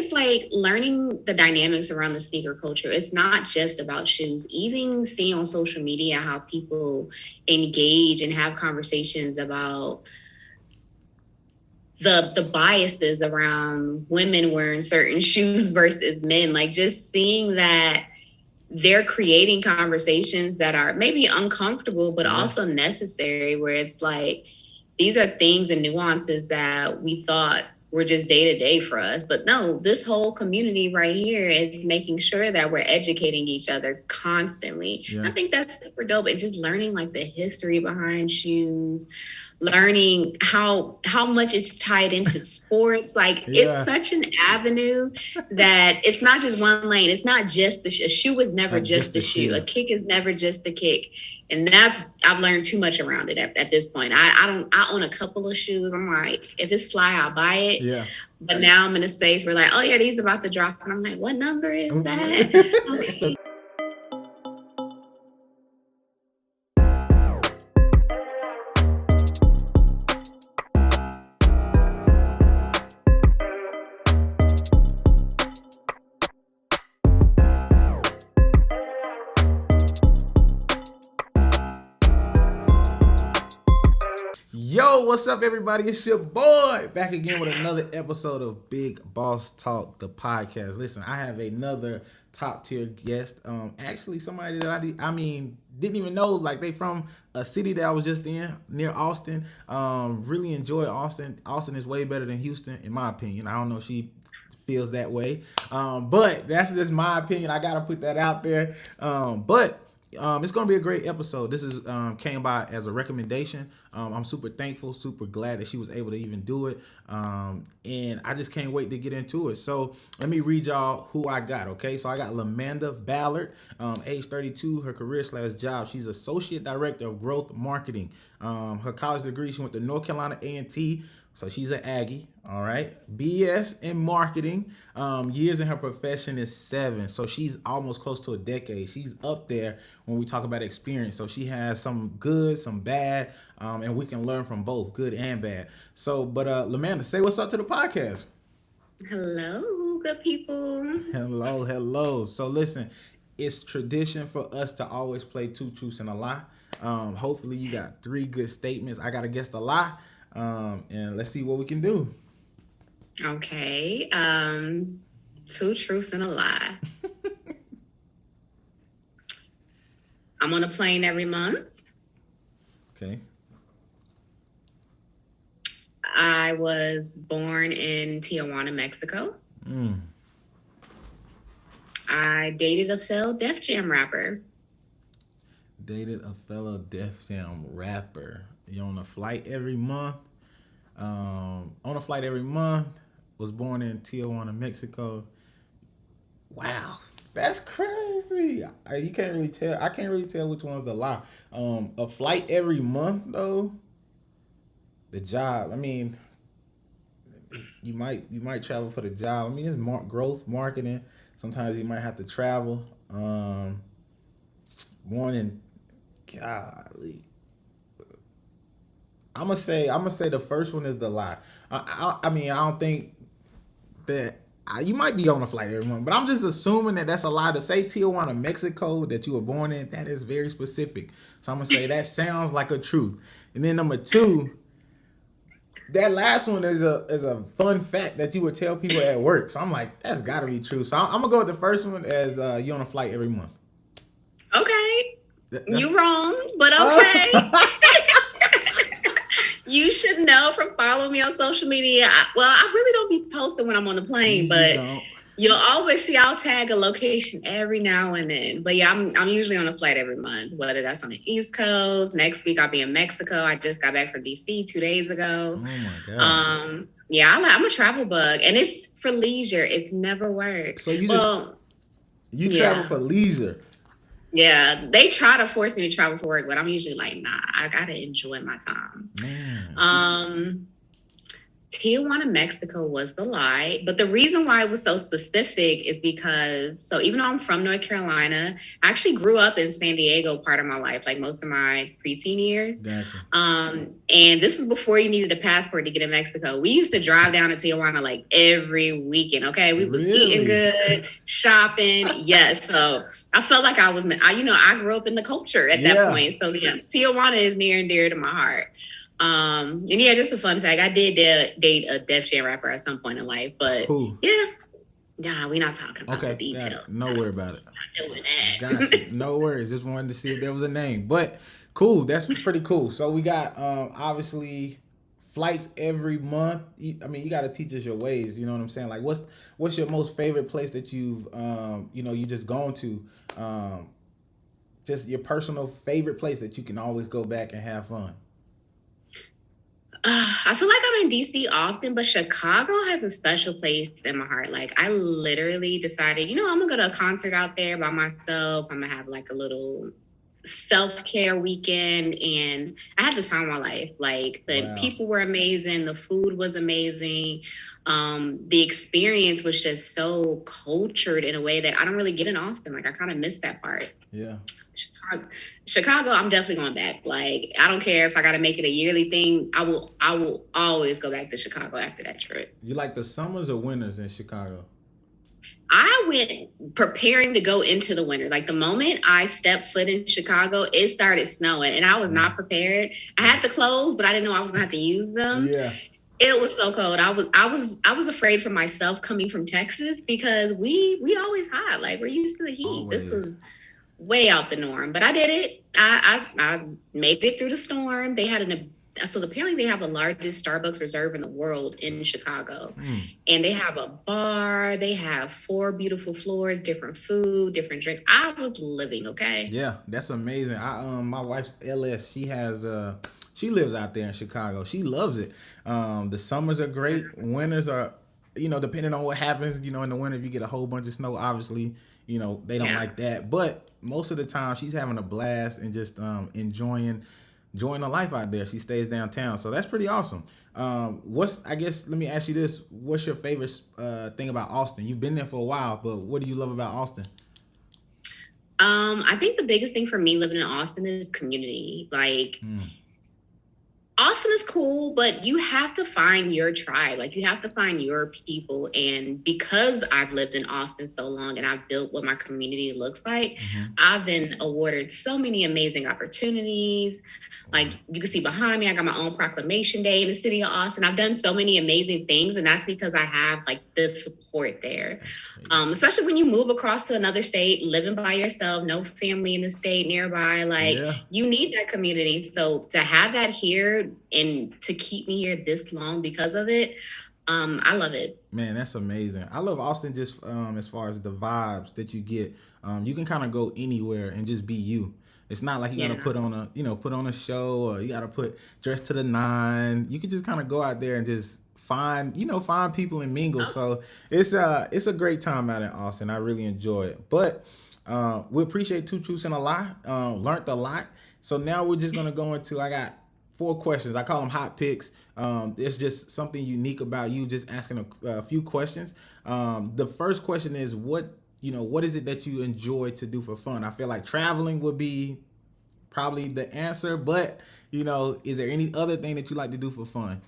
it's like learning the dynamics around the sneaker culture. It's not just about shoes. Even seeing on social media how people engage and have conversations about the biases around women wearing certain shoes versus men. Like just seeing that they're creating conversations that are maybe uncomfortable, but also necessary, where it's like, these are things and nuances that we thought were just day to day for us. But no, this whole community right here is making sure that we're educating each other constantly. I think that's super dope. And just learning like the history behind shoes, learning how much it's tied into sports. Like it's such an avenue that it's not just one lane. It's not just a shoe is never just a shoe. A kick is never just a kick. And I've learned too much around it at this point. I own a couple of shoes. I'm like, if it's fly, I'll buy it. Yeah. But now I'm in a space where like, oh yeah, these about to drop. And I'm like, what number is that? Okay. Yo, what's up, everybody? It's your boy back again with another episode of Big Boss Talk, the podcast. Listen, I have another top tier guest. Actually, somebody that I didn't even know. Like, they from a city that I was just in near Austin. Really enjoy Austin. Austin is way better than Houston, in my opinion. I don't know if she feels that way, but that's just my opinion. I gotta put that out there. But it's going to be a great episode. This is came by as a recommendation. I'm super thankful, super glad that she was able to even do it. And I just can't wait to get into it. So let me read y'all who I got, okay? So I got Lamanda Ballard, age 32, her career/job. She's Associate Director of Growth Marketing. Her college degree, she went to North Carolina A&T. So she's an Aggie, all right? BS in marketing. Years in her profession is 7. So she's almost close to a decade. She's up there when we talk about experience. So she has some good, some bad, and we can learn from both, good and bad. So, but Lamanda, say what's up to the podcast. Hello, good people. Hello. So listen, it's tradition for us to always play 2 truths and a lie. Hopefully you got 3 good statements. I got to guess the lie. And let's see what we can do. Okay. 2 truths and a lie. I'm on a plane every month. Okay. I was born in Tijuana, Mexico. I dated a fellow Def Jam rapper. Dated a fellow Def Jam rapper. You're on a flight every month. Was born in Tijuana, Mexico. Wow, that's crazy. You can't really tell. I can't really tell which one's the lie. A flight every month though. The job. I mean, you might travel for the job. I mean, it's growth marketing. Sometimes you might have to travel. Born in, golly. I'm gonna say the first one is the lie. I mean, I don't think that you might be on a flight every month, but I'm just assuming that that's a lie. To say Tijuana, Mexico, that you were born in, that is very specific. So I'm gonna say that sounds like a truth. And then number 2, that last one is a fun fact that you would tell people at work. So I'm like, that's gotta be true. So I'm gonna go with the first one as you on a flight every month. Okay, you wrong, but okay. You should know from following me on social media. I really don't be posting when I'm on the plane, but you'll always see I'll tag a location every now and then. But yeah, I'm usually on a flight every month, whether that's on the East Coast. Next week I'll be in Mexico. I just got back from DC 2 days ago. Oh my God. Yeah, I'm a travel bug, and it's for leisure. It's never work. So you travel for leisure. Yeah, they try to force me to travel for work, but I'm usually like, nah, I gotta enjoy my time. Tijuana, Mexico was the lie. But the reason why it was so specific is because, so even though I'm from North Carolina, I actually grew up in San Diego part of my life, like most of my preteen years. Gotcha. And this was before you needed a passport to get in Mexico. We used to drive down to Tijuana like every weekend. Okay. We was eating good, shopping. Yes. So I felt like I grew up in the culture at that point. So yeah, Tijuana is near and dear to my heart. And yeah, just a fun fact. I did date a Def Jam rapper at some point in life, but yeah. Nah, we're not talking about the details. No worry about it. Not doing that. Gotcha. No worries. Just wanted to see if there was a name. But cool. That's pretty cool. So we got obviously flights every month. I mean, you got to teach us your ways. You know what I'm saying? Like, what's your most favorite place that you've you just gone to? Just your personal favorite place that you can always go back and have fun. I feel like I'm in DC often, but Chicago has a special place in my heart. Like I literally decided, I'm gonna go to a concert out there by myself. I'm gonna have like a little self-care weekend, and I had the time of my life. Like the people were amazing, the food was amazing. The experience was just so cultured in a way that I don't really get in Austin. Like I kind of missed that part. Yeah. Chicago, I'm definitely going back. Like, I don't care if I got to make it a yearly thing. I will always go back to Chicago after that trip. You like the summers or winters in Chicago? I went preparing to go into the winter. Like the moment I stepped foot in Chicago, it started snowing and I was not prepared. I had the clothes, but I didn't know I was gonna have to use them. Yeah. It was so cold. I was afraid for myself coming from Texas because we always hot. Like we're used to the heat. Always. This was way out the norm, but I did it. I made it through the storm. So apparently they have the largest Starbucks reserve in the world in Chicago. And they have a bar. They have 4 beautiful floors, different food, different drink. I was living, okay? Yeah, that's amazing. My wife's LS, she lives out there in Chicago. She loves it. The summers are great. Winters are, depending on what happens, in the winter, if you get a whole bunch of snow, obviously, they don't like that. But most of the time she's having a blast and just enjoying the life out there. She stays downtown, so that's pretty awesome. Let me ask you this: what's your favorite thing about Austin? You've been there for a while, but what do you love about Austin? I think the biggest thing for me living in Austin is community. Like Austin is cool, but you have to find your tribe. Like you have to find your people. And because I've lived in Austin so long and I've built what my community looks like, I've been awarded so many amazing opportunities. Like you can see behind me, I got my own proclamation day in the city of Austin. I've done so many amazing things, and that's because I have like the support there. Especially when you move across to another state, living by yourself, no family in the state nearby, you need that community. So to have that here and to keep me here this long because of it, I love it. Man, that's amazing. I love Austin just as far as the vibes that you get. You can kind of go anywhere and just be you. It's not like you gotta put on a show or you gotta dress to the nine. You can just kind of go out there and just find people and mingle. So it's a great time out in Austin. I really enjoy it. But we appreciate 2 Truths and a Lie. Learned a lot. So now we're just gonna go into. I got 4 questions. I call them hot picks. It's just something unique about you. Just asking a few questions. The first question is what is it that you enjoy to do for fun? I feel like traveling would be probably the answer, but is there any other thing that you like to do for fun?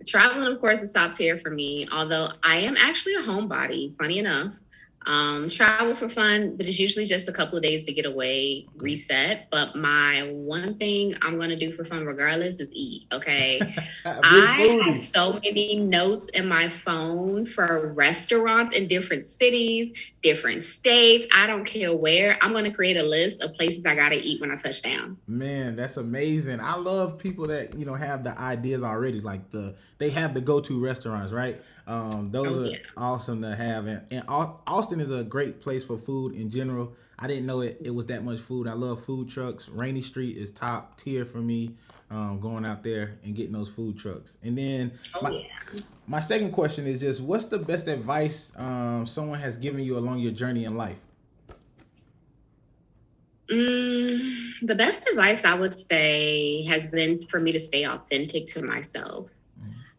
Traveling, of course, is top tier for me, although I am actually a homebody, funny enough. Travel for fun, but it's usually just a couple of days to get away, reset. But my one thing I'm going to do for fun regardless is eat, okay? I have so many notes in my phone for restaurants in different cities, different states. I don't care where. I'm going to create a list of places I got to eat when I touch down. Man, that's amazing. I love people that, have the ideas already. Like they have the go-to restaurants, right? Those are awesome to have. And Austin is a great place for food in general. I didn't know it was that much food. I love food trucks. Rainy Street is top tier for me, going out there and getting those food trucks. And then my second question is just, what's the best advice someone has given you along your journey in life? The best advice I would say has been for me to stay authentic to myself.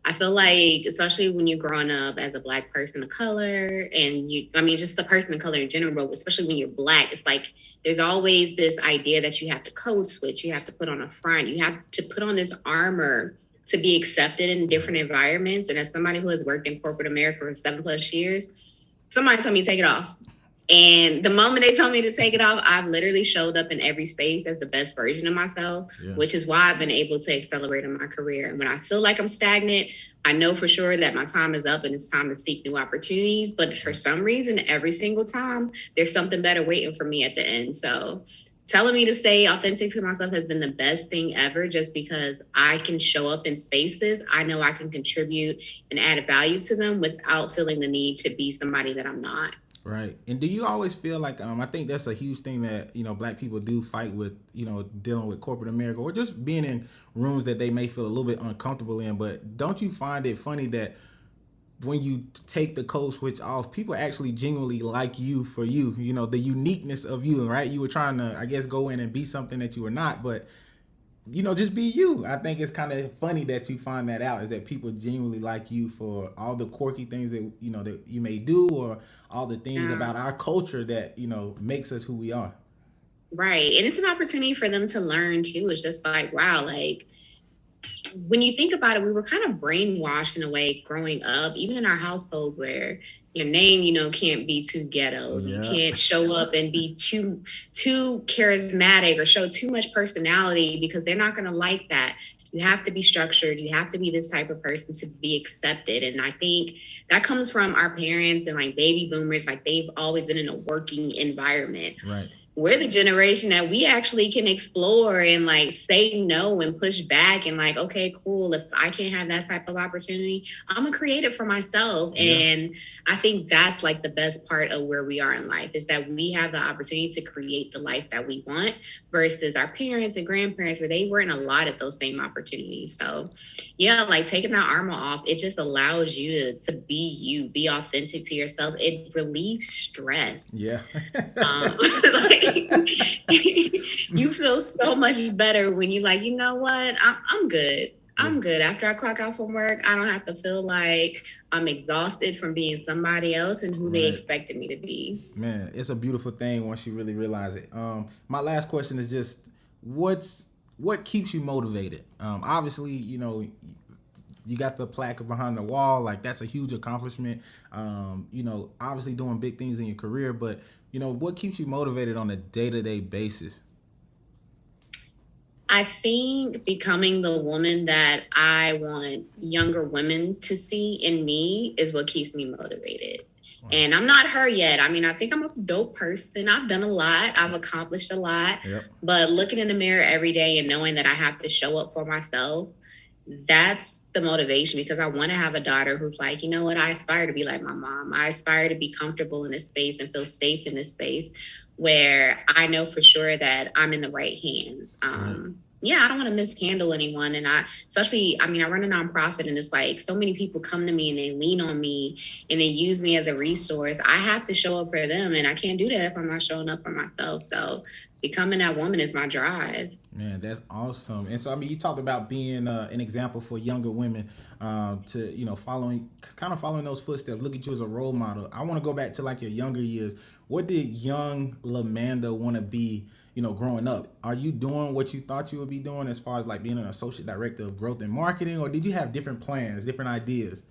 I feel like, especially when you're growing up as a Black person of color, and just a person of color in general, but especially when you're Black, it's like there's always this idea that you have to code switch, you have to put on a front, you have to put on this armor to be accepted in different environments. And as somebody who has worked in corporate America for 7+ years, somebody told me to take it off. And the moment they told me to take it off, I've literally showed up in every space as the best version of myself, which is why I've been able to accelerate in my career. And when I feel like I'm stagnant, I know for sure that my time is up and it's time to seek new opportunities. But for some reason, every single time, there's something better waiting for me at the end. So telling me to stay authentic to myself has been the best thing ever, just because I can show up in spaces. I know I can contribute and add value to them without feeling the need to be somebody that I'm not. Right. And do you always feel like, I think that's a huge thing that, Black people do fight with, dealing with corporate America, or just being in rooms that they may feel a little bit uncomfortable in. But don't you find it funny that when you take the code switch off, people actually genuinely like you for you, the uniqueness of you, right? You were trying to, I guess, go in and be something that you were not, but just be you. I think it's kind of funny that you find that out, is that people genuinely like you for all the quirky things that, that you may do, or all the things about our culture that, makes us who we are. Right. And it's an opportunity for them to learn too. It's just like, wow, like when you think about it, we were kind of brainwashed in a way growing up, even in our households, where your name, can't be too ghetto. Yeah. You can't show up and be too charismatic or show too much personality, because they're not going to like that. You have to be structured. You have to be this type of person to be accepted. And I think that comes from our parents and like baby boomers. Like they've always been in a working environment. Right. We're the generation that we actually can explore and like say no and push back and like, okay, cool. If I can't have that type of opportunity, I'm gonna create it for myself. Yeah. And I think that's like the best part of where we are in life, is that we have the opportunity to create the life that we want, versus our parents and grandparents where they weren't allotted those same opportunities. So yeah, like taking that armor off, it just allows you to be you, be authentic to yourself. It relieves stress. Yeah. You feel so much better when you like, you know what, I'm good. I'm good. After I clock out from work, I don't have to feel like I'm exhausted from being somebody else and who they expected me to be. Man, it's a beautiful thing once you really realize it. My last question is just, what keeps you motivated? Obviously, you got the plaque behind the wall. Like, that's a huge accomplishment. Obviously doing big things in your career, but what keeps you motivated on a day-to-day basis? I think becoming the woman that I want younger women to see in me is what keeps me motivated. Wow. And I'm not her yet. I mean, I think I'm a dope person. I've done a lot. I've accomplished a lot. Yep. But looking in the mirror every day and knowing that I have to show up for myself, that's the motivation, because I want to have a daughter who's like, you know what, I aspire to be like my mom. I aspire to be comfortable in this space and feel safe in this space where I know for sure that I'm in the right hands. Yeah, I don't want to mishandle anyone. And I run a nonprofit, and it's like so many people come to me and they lean on me and they use me as a resource. I have to show up for them, and I can't do that if I'm not showing up for myself. So becoming that woman is my drive. Man, that's awesome. And so, you talked about being an example for younger women to, following those footsteps. Look at you as a role model. I want to go back to like your younger years. What did young Lamanda want to be, growing up? Are you doing what you thought you would be doing as far as like being an associate director of growth and marketing, or did you have different plans, different ideas?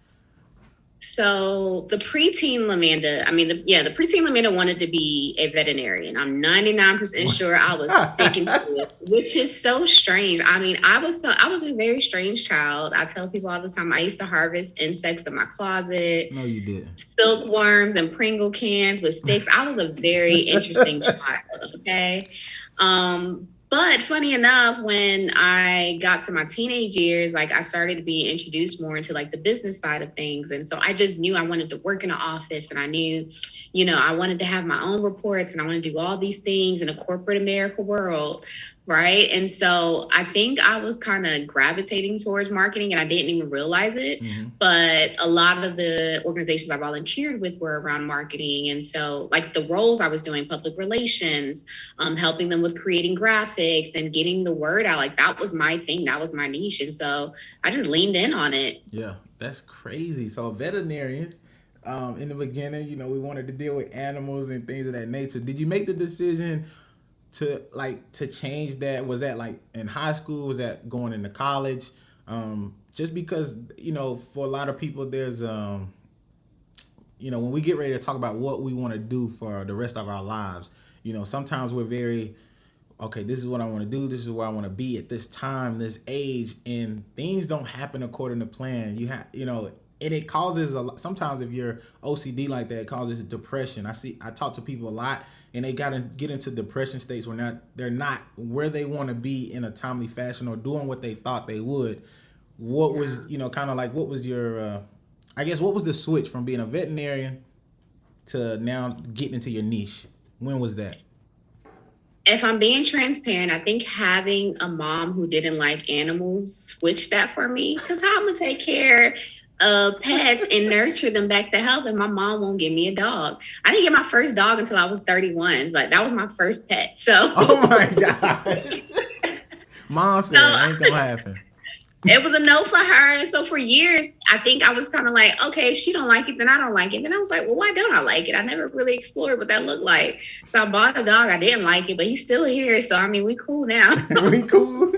So the preteen Lamanda, the preteen Lamanda wanted to be a veterinarian. I'm 99% sure I was sticking to it, which is so strange. I was a very strange child. I tell people all the time, I used to harvest insects in my closet. No, you didn't. Silkworms and Pringle cans with sticks. I was a very interesting child. Okay. But funny enough, when I got to my teenage years, like I started to be introduced more into like the business side of things. And so I just knew I wanted to work in an office, and I knew, I wanted to have my own reports, and I want to do all these things in a corporate America world. right? And so I think I was kind of gravitating towards marketing and I didn't even realize it. But a lot of the organizations I volunteered with were around marketing. And so like the roles I was doing, public relations, helping them with creating graphics and getting the word out, like that was my thing. That was my niche. And so I just leaned in on it. Yeah, that's crazy. So a veterinarian, in the beginning, we wanted to deal with animals and things of that nature. Did you make the decision to change that? Was that like in high school? Was that going into college? Just because, for a lot of people, there's when we get ready to talk about what we want to do for the rest of our lives, sometimes we're very, okay, this is what I want to do. This is where I want to be at this time, this age, and things don't happen according to plan. And it causes sometimes if you're OCD like that, it causes depression. I talk to people a lot and they gotta get into depression states where they're not where they want to be in a timely fashion or doing what they thought they would. What was, kind of like, what was your, what was the switch from being a veterinarian to now getting into your niche? When was that? If I'm being transparent, I think having a mom who didn't like animals switched that for me. Because how I'm going to take care of pets and nurture them back to health, and my mom won't give me a dog. I didn't get my first dog until I was 31. It's like that was my first pet. So oh my God. Mom said it ain't gonna happen. It was a no for her. And so for years, I think I was kind of like, okay, if she don't like it, then I don't like it. Then I was like, well, why don't I like it? I never really explored what that looked like. So I bought a dog. I didn't like it, but he's still here. So, I mean, we cool now. We cool.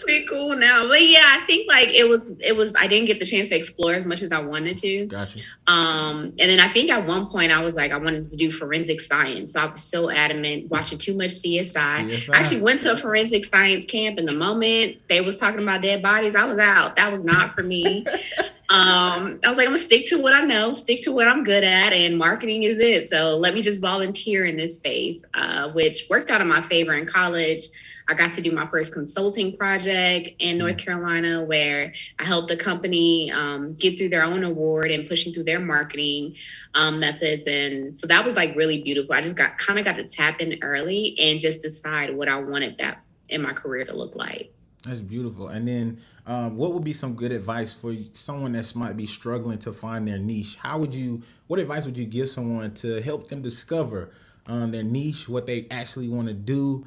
We cool now. But yeah, I think like it was, I didn't get the chance to explore as much as I wanted to. Gotcha. And then I think at one point I was like, I wanted to do forensic science. So I was so adamant, watching too much CSI. I actually went to a forensic science camp, and the moment they was talking about dead bodies, I was out. That was not for me. I was like, I'm gonna stick to what I know, stick to what I'm good at, and marketing is it. So let me just volunteer in this space, which worked out in my favor in college. I got to do my first consulting project in North Carolina, where I helped a company get through their own award and pushing through their marketing methods. And so that was like really beautiful. I just got to tap in early and just decide what I wanted that in my career to look like. That's beautiful. And then what would be some good advice for someone that might be struggling to find their niche? What advice would you give someone to help them discover their niche, what they actually want to do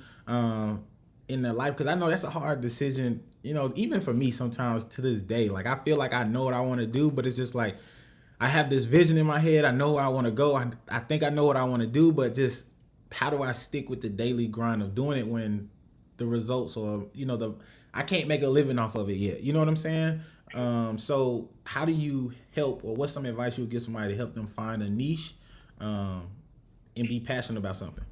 in their life? Because I know that's a hard decision, even for me sometimes to this day. Like, I feel like I know what I want to do, but it's just like I have this vision in my head. I know where I want to go. I think I know what I want to do, but just how do I stick with the daily grind of doing it when the results or, I can't make a living off of it yet. You know what I'm saying? So how do you help, or what's some advice you would give somebody to help them find a niche and be passionate about something?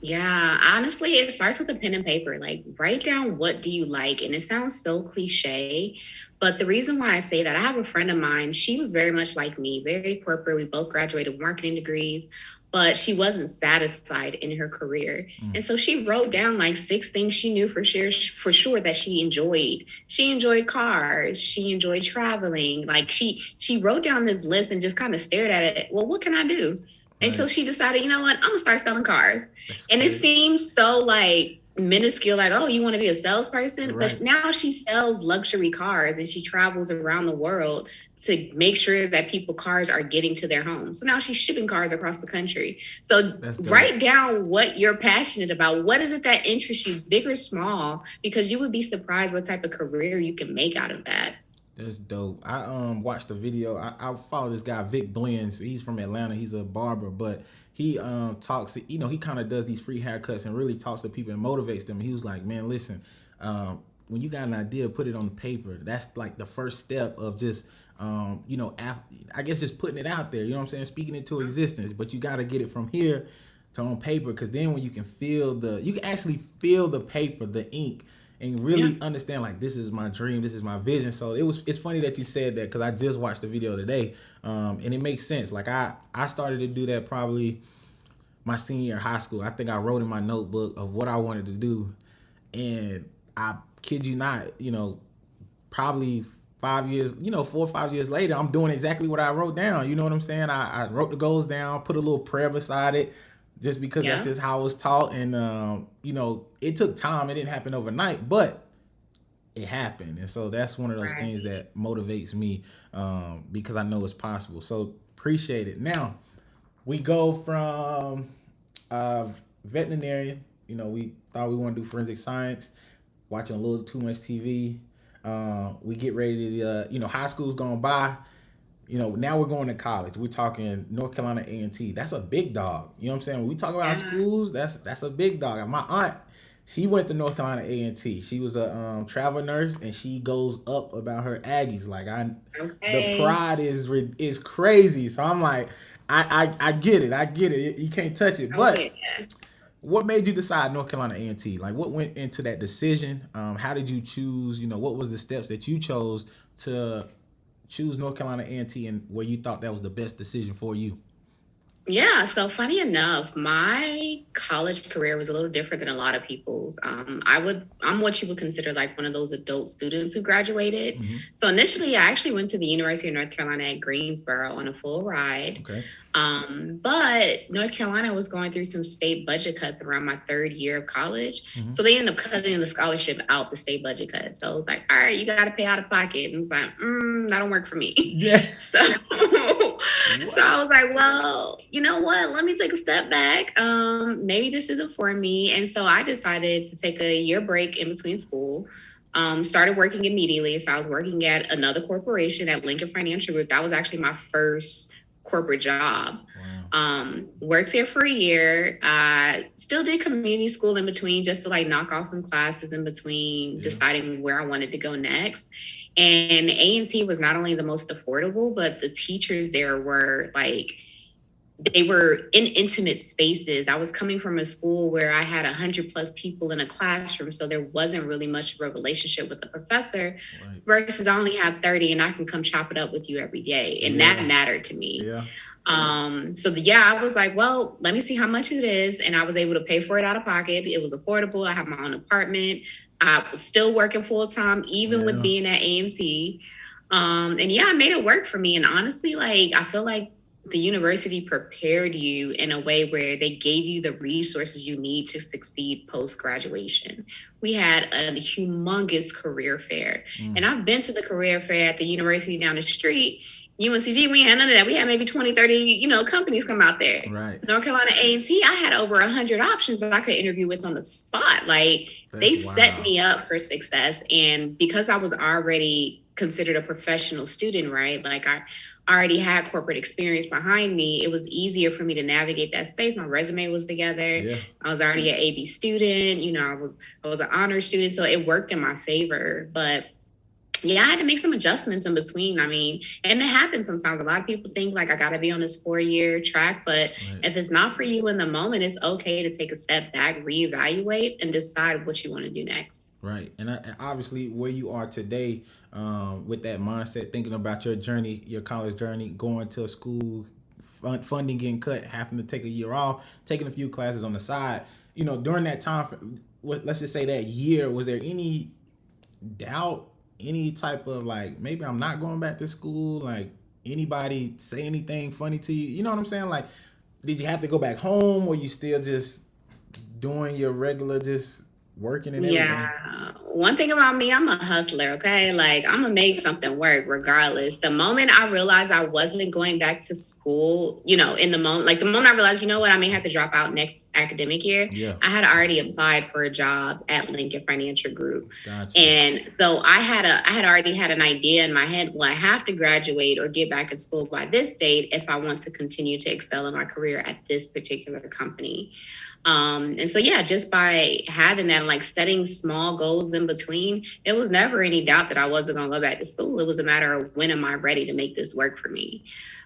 Yeah, honestly, it starts with a pen and paper. Like, write down what do you like. And it sounds so cliche, but the reason why I say that, I have a friend of mine. She was very much like me, very corporate. We both graduated with marketing degrees, but she wasn't satisfied in her career. And so she wrote down like 6 things she knew for sure that she enjoyed. She enjoyed cars. She enjoyed traveling. Like she wrote down this list and just kind of stared at it. Well, what can I do? And so she decided, you know what, I'm gonna start selling cars. And it seems so like minuscule, like, oh, you want to be a salesperson? Right. But now she sells luxury cars and she travels around the world to make sure that cars are getting to their homes. So now she's shipping cars across the country. So write down what you're passionate about. What is it that interests you, big or small? Because you would be surprised what type of career you can make out of that. That's dope. I watched the video. I follow this guy, Vic Blends. He's from Atlanta. He's a barber, but he talks, he kind of does these free haircuts and really talks to people and motivates them. He was like, man, listen, when you got an idea, put it on the paper. That's like the first step of just, I guess just putting it out there, you know what I'm saying? Speaking it to existence, but you got to get it from here to on paper. Cause then when you can actually feel the paper, the ink, and really understand, like, this is my dream, this is my vision. So it's funny that you said that, because I just watched the video today, and it makes sense. Like, I started to do that probably my senior year of high school. I think I wrote in my notebook of what I wanted to do, and I kid you not, probably 5 years, 4 or 5 years later, I'm doing exactly what I wrote down. You know what I'm saying? I wrote the goals down, put a little prayer beside it. just because that's just how I was taught. And, it took time. It didn't happen overnight, but it happened. And so that's one of those things that motivates me because I know it's possible. So appreciate it. Now, we go from veterinarian. We thought we want to do forensic science, watching a little too much TV. We get ready to, high school's gone by. Now we're going to college. We're talking North Carolina A&T. That's a big dog. You know what I'm saying? When we talk about our schools, that's a big dog. My aunt, she went to North Carolina A&T. She was a travel nurse, and she goes up about her Aggies. Like the pride is crazy. So I'm like, I get it. I get it. You can't touch it. But what made you decide North Carolina A&T? Like, what went into that decision? How did you choose? What was the steps that you chose to choose North Carolina A&T, and where you thought that was the best decision for you? Yeah, so funny enough, my college career was a little different than a lot of people's. I'm what you would consider like one of those adult students who graduated. Mm-hmm. So initially, I actually went to the University of North Carolina at Greensboro on a full ride. Okay. But North Carolina was going through some state budget cuts around my third year of college. Mm-hmm. So they ended up cutting the scholarship out the state budget cut. So it was like, all right, you got to pay out of pocket. And it's like, that don't work for me. Yeah. So I was like, well, you know what? Let me take a step back. Maybe this isn't for me. And so I decided to take a year break in between school. Started working immediately. So I was working at another corporation at Lincoln Financial Group. That was actually my first corporate job. Wow. Worked there for a year. Still did community school in between just to like knock off some classes in between deciding where I wanted to go next. And A&T was not only the most affordable, but the teachers there were like, they were in intimate spaces. I was coming from a school where I had 100+ people in a classroom. So there wasn't really much of a relationship with the professor versus I only have 30 and I can come chop it up with you every day. And that mattered to me. Yeah. I was like, well, let me see how much it is. And I was able to pay for it out of pocket. It was affordable. I have my own apartment. I was still working full time, even with being at A&T. I made it work for me. And honestly, like, I feel like the university prepared you in a way where they gave you the resources you need to succeed post-graduation. We had a humongous career fair. And I've been to the career fair at the university down the street. UNCG, we had none of that. We had maybe 20, 30, companies come out there. Right. North Carolina A&T, I had over 100 options that I could interview with on the spot. Like, they set me up for success. And because I was already considered a professional student, right? Like, I already had corporate experience behind me. It was easier for me to navigate that space. My resume was together. Yeah. I was already an AB student. I was an honor student. So it worked in my favor. But I had to make some adjustments in between. I mean, and it happens sometimes. A lot of people think like I got to be on this 4-year track, but if it's not for you in the moment, it's okay to take a step back, reevaluate, and decide what you want to do next. Right. And obviously where you are today with that mindset, thinking about your journey, your college journey, going to school, funding getting cut, having to take a year off, taking a few classes on the side, during that time, let's just say that year, was there any doubt, any type of like, maybe I'm not going back to school? Like, anybody say anything funny to you? You know what I'm saying? Like, did you have to go back home, or you still just doing your regular, just working and everything? Yeah. One thing about me, I'm a hustler, okay? Like, I'm gonna make something work regardless. The moment I realized I wasn't going back to school, in the moment I realized, I may have to drop out next academic year. Yeah. I had already applied for a job at Lincoln Financial Group. Gotcha. And so I had already had an idea in my head, well, I have to graduate or get back in school by this date if I want to continue to excel in my career at this particular company. Just by having that, like setting small goals in between, it was never any doubt that I wasn't going to go back to school. It was a matter of when am I ready to make this work for me?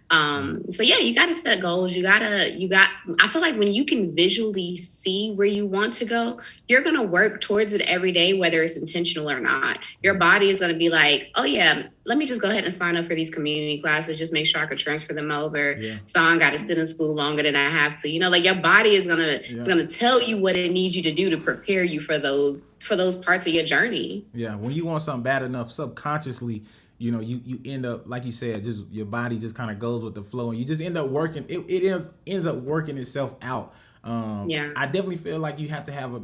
You got to set goals. I feel like when you can visually see where you want to go, you're going to work towards it every day, whether it's intentional or not. Your body is going to be like, oh yeah, let me just go ahead and sign up for these community classes. Just make sure I could transfer them over. Yeah. So I don't got to sit in school longer than I have to, your body is going to tell you what it needs you to do to prepare you for those parts of your journey. Yeah. When you want something bad enough, subconsciously, you end up, like you said, just your body just kind of goes with the flow, and you just end up working. It ends up working itself out I definitely feel like you have to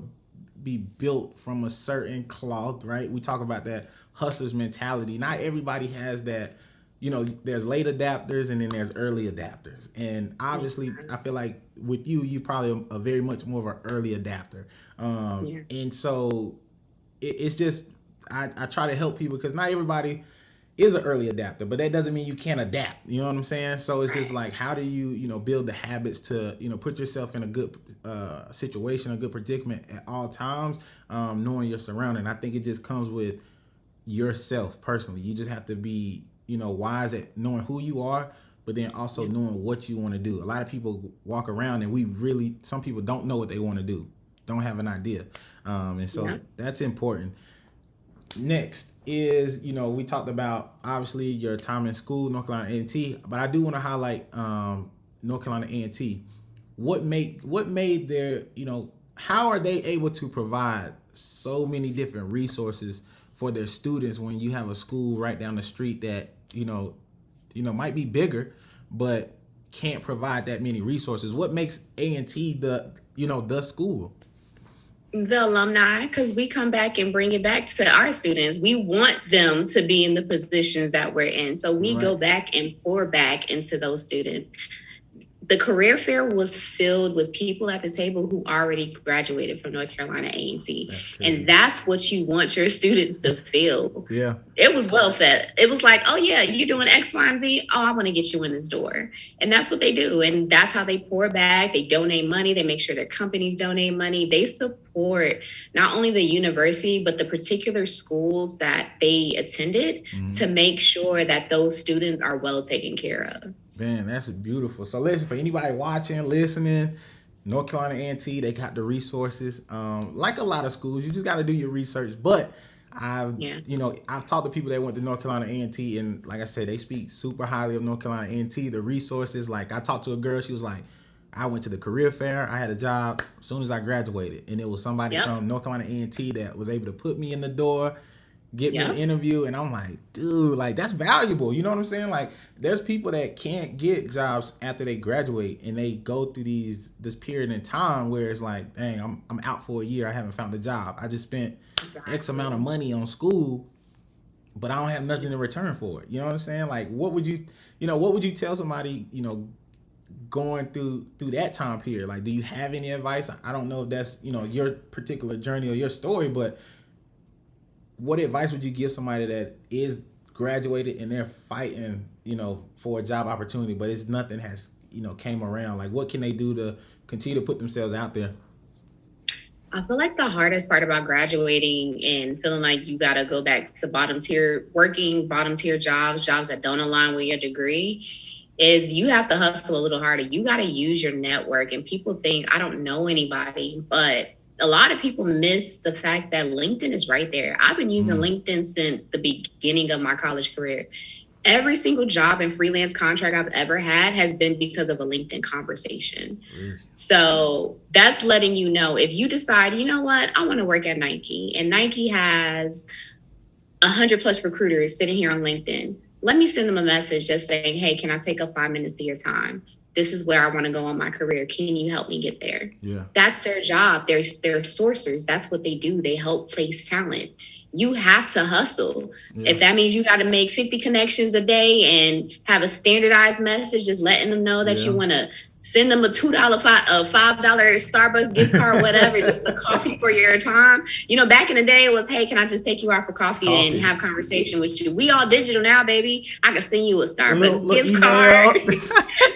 be built from a certain cloth, right? We talk about that hustler's mentality. Not everybody has that. There's late adapters and then there's early adapters. And obviously, I feel like with you probably a very much more of an early adapter. And so it's just, I try to help people because not everybody is an early adapter, but that doesn't mean you can't adapt. You know what I'm saying? So it's just like, how do you, build the habits to, put yourself in a good situation, a good predicament at all times, knowing your surrounding. I think it just comes with yourself personally. You just have to be, wise at knowing who you are, but then also knowing what you want to do. A lot of people walk around and some people don't know what they want to do, don't have an idea. And so that's important. Next is, we talked about obviously your time in school, North Carolina A&T, but I do want to highlight North Carolina A&T. What made their, how are they able to provide so many different resources for their students when you have a school right down the street that, might be bigger, but can't provide that many resources? What makes A&T the school? The alumni, because we come back and bring it back to our students. We want them to be in the positions that we're in. So we go back and pour back into those students. The career fair was filled with people at the table who already graduated from North Carolina A&T. And that's what you want your students to feel. Yeah. It was well fed. It was like, oh yeah, you're doing X, Y, and Z. Oh, I want to get you in this door. And that's what they do. And that's how they pour back. They donate money. They make sure their companies donate money. They support not only the university, but the particular schools that they attended to make sure that those students are well taken care of. Man, that's beautiful. So listen, for anybody watching, listening, North Carolina A&T, they got the resources. Like a lot of schools, you just got to do your research. But I've talked to people that went to North Carolina A&T, and like I said, they speak super highly of North Carolina A&T. The resources, like I talked to a girl, she was like, I went to the career fair. I had a job as soon as I graduated, and it was somebody from North Carolina A&T that was able to put me in the door, get me an interview, and I'm like, dude, like that's valuable. You know what I'm saying? Like there's people that can't get jobs after they graduate, and they go through this period in time where it's like, dang, I'm out for a year. I haven't found a job. I just spent X amount of money on school, but I don't have nothing in return for it. You know what I'm saying? Like what would you tell somebody, going through that time period? Like, do you have any advice? I don't know if that's, your particular journey or your story, but what advice would you give somebody that is graduated and they're fighting, for a job opportunity, but it's nothing has, came around? Like, what can they do to continue to put themselves out there? I feel like the hardest part about graduating and feeling like you got to go back to bottom tier jobs that don't align with your degree, is you have to hustle a little harder. You got to use your network. And people think, I don't know anybody, but a lot of people miss the fact that LinkedIn is right there. I've been using LinkedIn since the beginning of my college career. Every single job and freelance contract I've ever had has been because of a LinkedIn conversation. So that's letting you know, if you decide, you know what, I want to work at Nike, and Nike has 100+ recruiters sitting here on LinkedIn. Let me send them a message just saying, hey, can I take up 5 minutes of your time? This is where I want to go on my career. Can you help me get there? Yeah. That's their job. They're sourcers. That's what they do. They help place talent. You have to hustle. Yeah. If that means you got to make 50 connections a day and have a standardized message, just letting them know that you want to send them a $5 Starbucks gift card, whatever, just a coffee for your time. Back in the day, it was, hey, can I just take you out for coffee and have conversation with you? We all digital now, baby. I can send you a Starbucks gift card.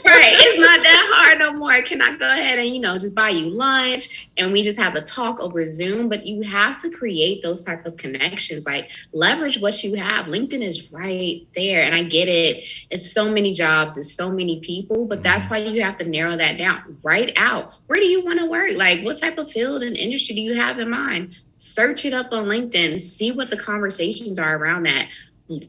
Right. It's not that hard no more. Can I go ahead and, just buy you lunch and we just have a talk over Zoom? But you have to create those type of connections, like leverage what you have. LinkedIn is right there. And I get it. It's so many jobs. It's so many people, but that's why you have to narrow that down. Write out, where do you want to work? Like, what type of field and industry do you have in mind? Search it up on LinkedIn. See what the conversations are around that.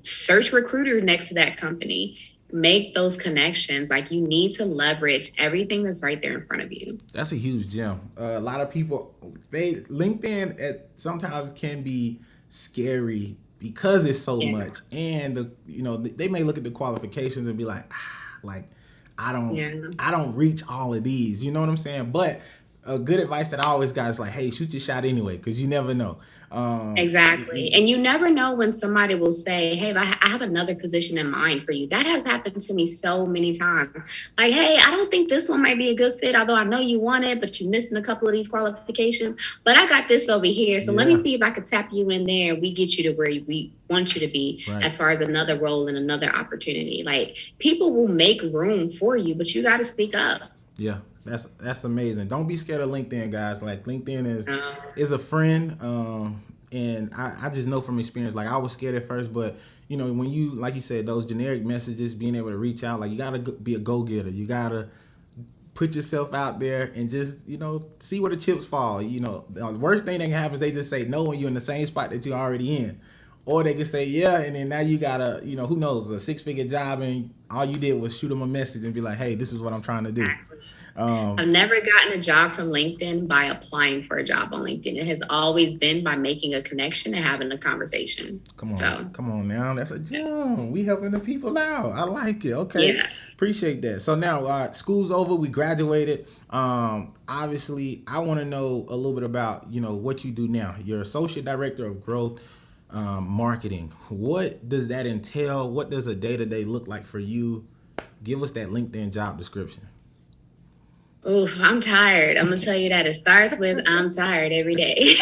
Search recruiter next to that company. Make those connections. Like, you need to leverage everything that's right there in front of you. That's a huge gem. A lot of people, LinkedIn sometimes can be scary because it's so much, and they may look at the qualifications and be like, I don't reach all of these. You know what I'm saying? But a good advice that I always got is like, hey, shoot your shot anyway, because you never know. Exactly. And you never know when somebody will say, hey, I have another position in mind for you. That has happened to me so many times. Like, hey, I don't think this one might be a good fit, although I know you want it, but you're missing a couple of these qualifications. But I got this over here. So let me Yeah. see if I could tap you in there. We get you to where we want you to be Right. as far as another role and another opportunity. Like, people will make room for you, but you got to speak up. Yeah, that's amazing. Don't be scared of LinkedIn, guys. Like LinkedIn Uh, is a friend, and I just know from experience. Like I was scared at first, but you know when you like you said those generic messages, being able to reach out, like you gotta be a go getter. You gotta put yourself out there and just see where the chips fall. The worst thing that can happen is they just say no when you're in the same spot that you're already in. Or they can say yeah, and then now you got who knows, a 6-figure job, and all you did was shoot them a message and be like, hey, this is what I'm trying to do. I've never gotten a job from LinkedIn by applying for a job on LinkedIn. It has always been by making a connection and having a conversation. Come on now. That's a gem. We helping the people out. I like it. Okay. Yeah. Appreciate that. So now school's over. We graduated. Obviously, I want to know a little bit about, what you do now. You're Associate Director of Growth Marketing. What does that entail? What does a day-to-day look like for you? Give us that LinkedIn job description. Oof, I'm tired. I'm going to tell you that. It starts with I'm tired every day.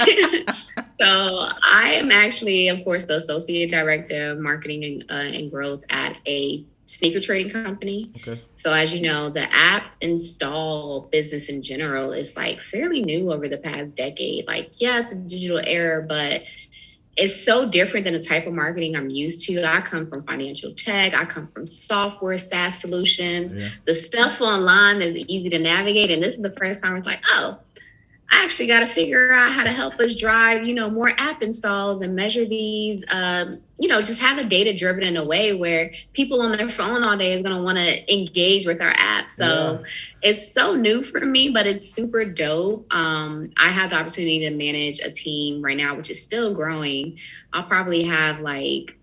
So I am actually, of course, the Associate Director of Marketing and Growth at a sneaker trading company. Okay. So as you know, the app install business in general is like fairly new over the past decade. Like, yeah, it's a digital era, but it's so different than the type of marketing I'm used to. I come from financial tech. I come from software, SaaS solutions. Yeah. The stuff online is easy to navigate. And this is the first time it's like, oh, I actually got to figure out how to help us drive, more app installs and measure these, just have the data driven in a way where people on their phone all day is going to want to engage with our app. So It's so new for me, but it's super dope. I have the opportunity to manage a team right now, which is still growing. I'll probably have like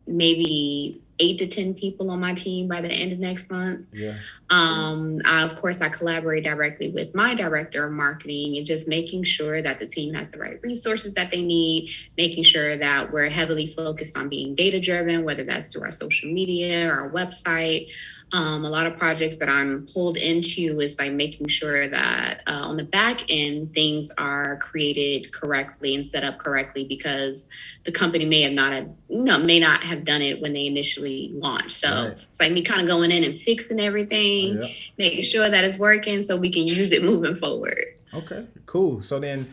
maybe 8 to 10 people on my team by the end of next month. Yeah. Of course, I collaborate directly with my director of marketing and just making sure that the team has the right resources that they need, making sure that we're heavily focused on being data driven, whether that's through our social media or our website. A lot of projects that I'm pulled into is like making sure that on the back end, things are created correctly and set up correctly because the company may not have done it when they initially launched. So It's like me kind of going in and fixing everything, making sure that it's working so we can use it moving forward. Okay, cool. So then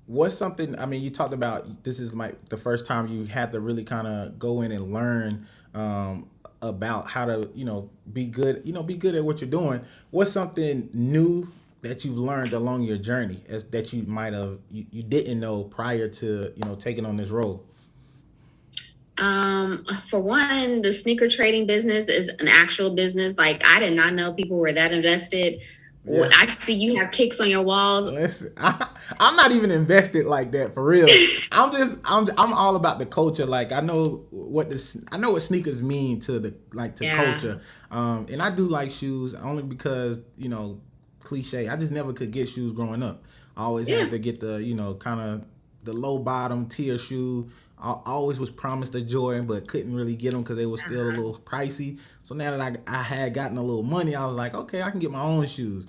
what's something, you talked about this is like the first time you had to really kind of go in and learn about how to, be good at what you're doing. What's something new that you've learned along your journey that you might have, you didn't know prior to, taking on this role? For one, the sneaker trading business is an actual business. Like I did not know people were that invested. Yeah. I see you have kicks on your walls. Listen, I'm not even invested like that for real. I'm all about the culture. Like I know what sneakers mean to culture. And I do like shoes only because, cliche. I just never could get shoes growing up. I always had to get the, kind of the low bottom tier shoe. I always was promised a Jordan, but couldn't really get them because they were still a little pricey. So now that I had gotten a little money, I was like, okay, I can get my own shoes.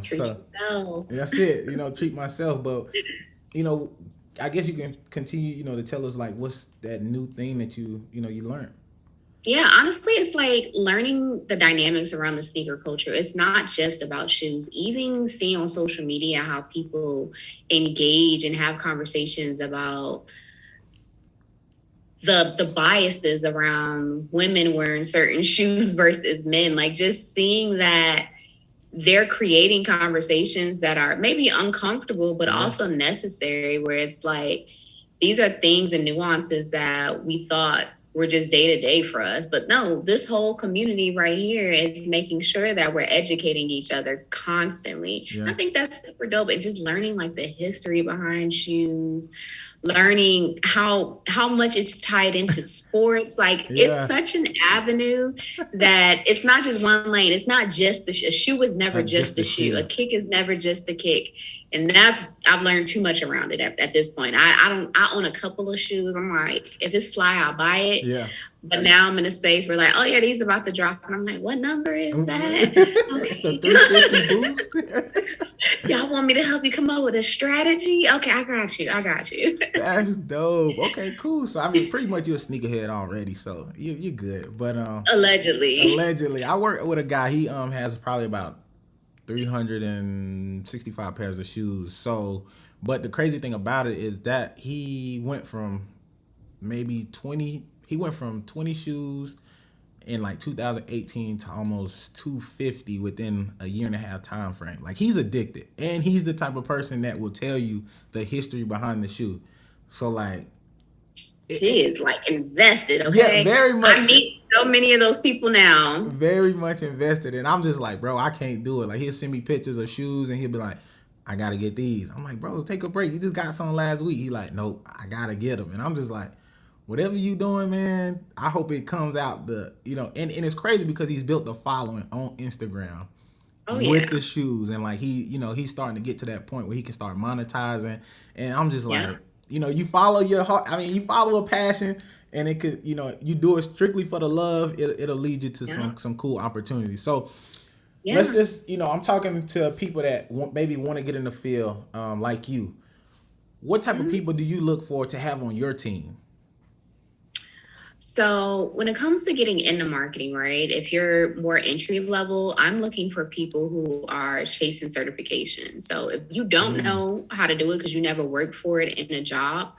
Treat yourself. That's it. Treat myself. But, I guess you can continue, to tell us like what's that new thing that you learned. Yeah, honestly, it's like learning the dynamics around the sneaker culture. It's not just about shoes. Even seeing on social media how people engage and have conversations about the biases around women wearing certain shoes versus men, like just seeing that they're creating conversations that are maybe uncomfortable, but also necessary, where it's like, these are things and nuances that we thought were just day to day for us. But no, this whole community right here is making sure that we're educating each other constantly. Yeah. I think that's super dope. And just learning like the history behind shoes, learning how much it's tied into sports. Like it's Yeah. such an avenue that it's not just one lane. It's not just a shoe is never Just just a the shoe. A shoe. kick is never just a kick. And that's I've learned too much around it at this point. I own a couple of shoes. I'm like, if it's fly, I'll buy it. Yeah. But now I'm in a space where like, oh yeah, these about to drop. And I'm like, what number is that? It's the 350 boost. Y'all want me to help you come up with a strategy? Okay, I got you. I got you. That's dope. Okay, cool. So I mean, pretty much you're a sneakerhead already, so you're good. But Allegedly. allegedly, I work with a guy. He has probably about 365 pairs of shoes. So, but the crazy thing about it is that he went from maybe 20. He went from 20 shoes in like 2018 to almost 250 within a year and a half time frame. Like he's addicted, and he's the type of person that will tell you the history behind the shoe. So like He is like invested, okay? yeah, very much. I meet so many of those people now. Very much invested, and I'm just like, bro, I can't do it. Like he'll send me pictures of shoes, and he'll be like, I gotta get these. I'm like, bro, take a break. You just got some last week. He like, nope, I gotta get them, and I'm just like, whatever you doing, man, I hope it comes out and it's crazy because he's built a following on Instagram with the shoes, and like he's starting to get to that point where he can start monetizing, and I'm just like, you follow your heart. I mean, you follow a passion, and it could, you do it strictly for the love. It'll lead you to some cool opportunities. So let's just, I'm talking to people that maybe want to get in the field, like you. What type of people do you look for to have on your team? So when it comes to getting into marketing, right, if you're more entry level, I'm looking for people who are chasing certification. So if you don't know how to do it because you never worked for it in a job,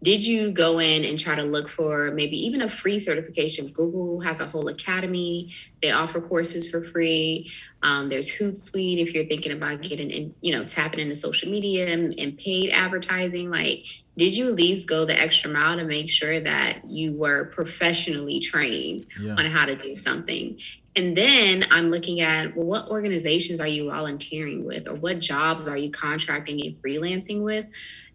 did you go in and try to look for maybe even a free certification? Google has a whole academy. They offer courses for free. There's Hootsuite if you're thinking about getting in, tapping into social media and paid advertising. Like, did you at least go the extra mile to make sure that you were professionally trained on how to do something? And then I'm looking at, well, what organizations are you volunteering with, or what jobs are you contracting and freelancing with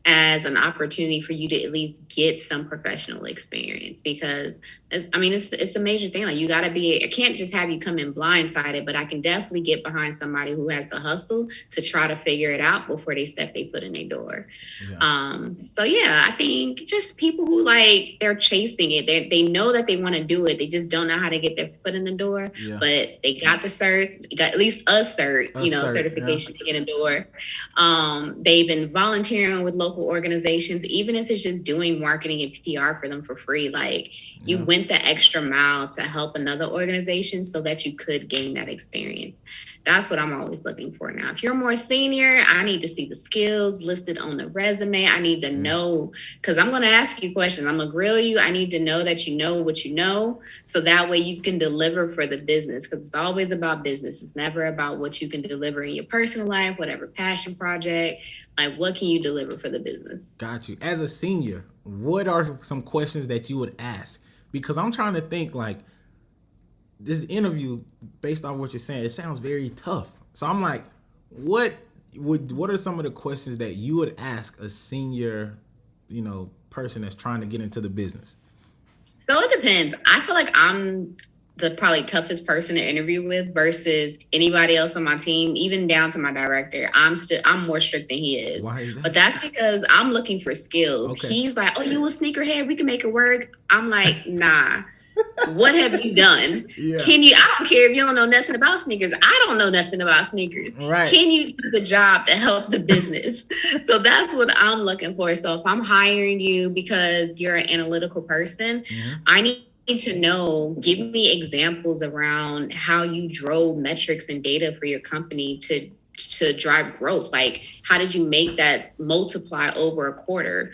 as an opportunity for you to at least get some professional experience? Because I mean, it's a major thing. Like, you got to be, I can't just have you come in blindsided, but I can definitely get behind somebody who has the hustle to try to figure it out before they step their foot in their door. So I think just people who like, they're chasing it. They know that they want to do it. They just don't know how to get their foot in the door, but they got the certs, got at least a certification to get in the door. They've been volunteering with local organizations, even if it's just doing marketing and PR for them for free. Like, you went the extra mile to help another organization so that you could gain that experience. That's what I'm always looking for now. If you're more senior, I need to see the skills listed on the resume. I need to know, because I'm going to ask you questions. I'm going to grill you. I need to know that you know what you know, so that way you can deliver for the business, because it's always about business. It's never about what you can deliver in your personal life, whatever passion project. Like, what can you deliver for the business? Got you. As a senior, what are some questions that you would ask? Because I'm trying to think, like, this interview, based on what you're saying, it sounds very tough. So I'm like, what are some of the questions that you would ask a senior, person that's trying to get into the business? So it depends. I feel like I'm the probably toughest person to interview with versus anybody else on my team, even down to my director. I'm more strict than he is. Why is that? But that's because I'm looking for skills. Okay. He's like, oh, you a sneakerhead? We can make it work. I'm like, nah. What have you done? I don't care if you don't know nothing about sneakers. I don't know nothing about sneakers. Right. Can you do the job to help the business? So that's what I'm looking for. So if I'm hiring you because you're an analytical person, I need to know, give me examples around how you drove metrics and data for your company to drive growth. Like, how did you make that multiply over a quarter?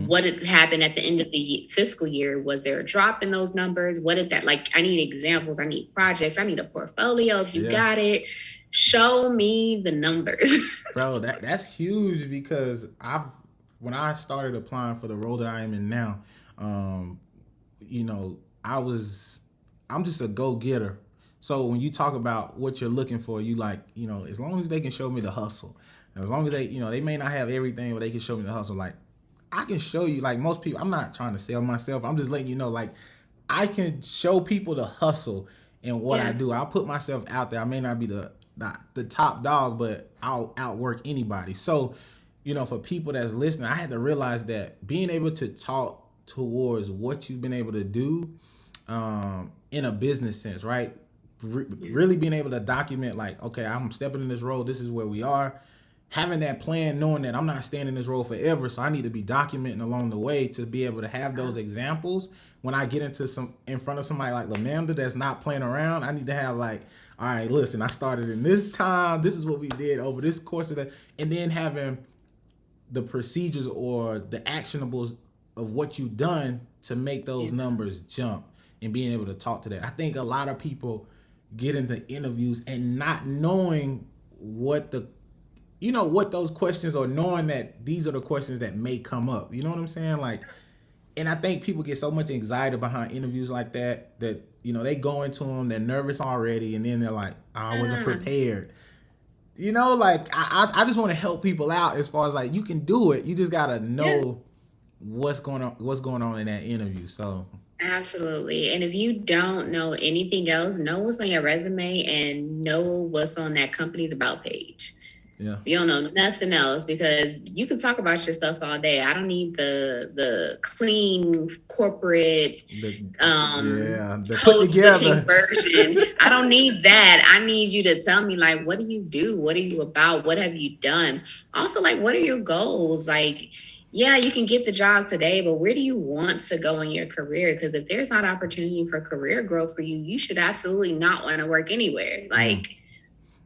What did happen at the end of the fiscal year? Was there a drop in those numbers? What did that, like, I need examples. I need projects. I need a portfolio. If you got it, show me the numbers. Bro, that's huge, because when I started applying for the role that I am in now, I'm just a go-getter. So when you talk about what you're looking for, you like, as long as they can show me the hustle, as long as they may not have everything, but they can show me the hustle, like, I can show you, like most people, I'm not trying to sell myself. I'm just letting you know, like, I can show people the hustle in what I do. I'll put myself out there. I may not be the top dog, but I'll outwork anybody. So, for people that's listening, I had to realize that being able to talk towards what you've been able to do in a business sense, right? Really being able to document, like, okay, I'm stepping in this role. This is where we are. Having that plan, knowing that I'm not staying in this role forever, so I need to be documenting along the way to be able to have those examples when I get in front of somebody like Lamanda that's not playing around. I need to have, like, all right, listen, I started in this time. This is what we did over this course of that, and then having the procedures or the actionables of what you've done to make those numbers jump and being able to talk to that. I think a lot of people get into interviews and not knowing what those questions, or knowing that these are the questions that may come up. You know what I'm saying? Like, and I think people get so much anxiety behind interviews like that they go into them, they're nervous already, and then they're like, I wasn't prepared. Like, I just want to help people out as far as, like, you can do it. You just gotta know what's going on in that interview. So absolutely. And if you don't know anything else, know what's on your resume and know what's on that company's about page. Yeah. You don't know nothing else, because you can talk about yourself all day. I don't need the clean corporate the code switching version. I don't need that. I need you to tell me, like, what do you do? What are you about? What have you done? Also, like, what are your goals? Like, yeah, you can get the job today, but where do you want to go in your career? Because if there's not opportunity for career growth for you, you should absolutely not want to work anywhere. Like,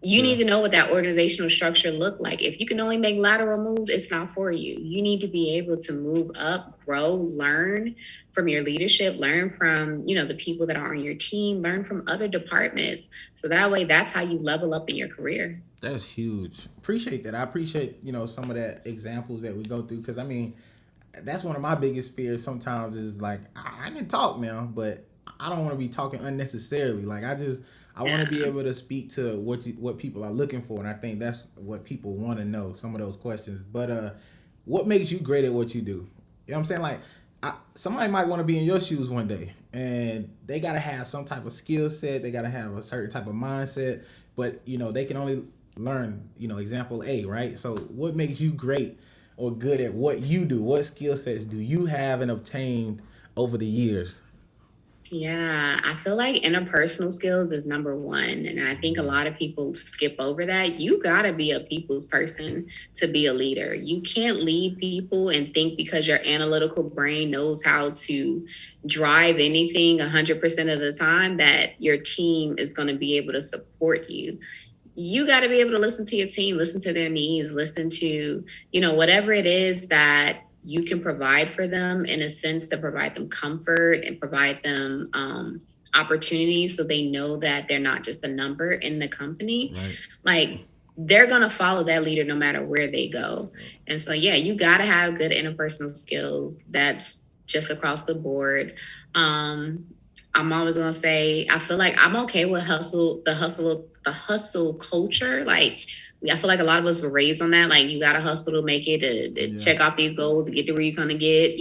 you need to know what that organizational structure look like. If you can only make lateral moves, it's not for you. You need to be able to move up, grow, learn from your leadership, learn from, the people that are on your team, learn from other departments. So that way, that's how you level up in your career. That's huge. Appreciate that. I appreciate, some of that examples that we go through. Cause I mean, that's one of my biggest fears sometimes is, like, I can talk now, but I don't want to be talking unnecessarily. Like, I want to be able to speak to what people are looking for, and I think that's what people want to know, some of those questions. But what makes you great at what you do? You know what I'm saying? Like, somebody might want to be in your shoes one day, and they got to have some type of skill set. They got to have a certain type of mindset, but, they can only learn, example A, right? So what makes you great or good at what you do? What skill sets do you have and obtained over the years? Yeah, I feel like interpersonal skills is number one. And I think a lot of people skip over that. You got to be a people's person to be a leader. You can't lead people and think because your analytical brain knows how to drive anything 100% of the time that your team is going to be able to support you. You got to be able to listen to your team, listen to their needs, listen to, whatever it is that you can provide for them, in a sense, to provide them comfort and provide them opportunities, so they know that they're not just a number in the company. Right. Like, they're going to follow that leader no matter where they go. And so, you got to have good interpersonal skills. That's just across the board. I'm always going to say, I feel like I'm okay with the hustle culture. Like, I feel like a lot of us were raised on that. Like, you got to hustle to make it, to check off these goals, to get to where you're going to get,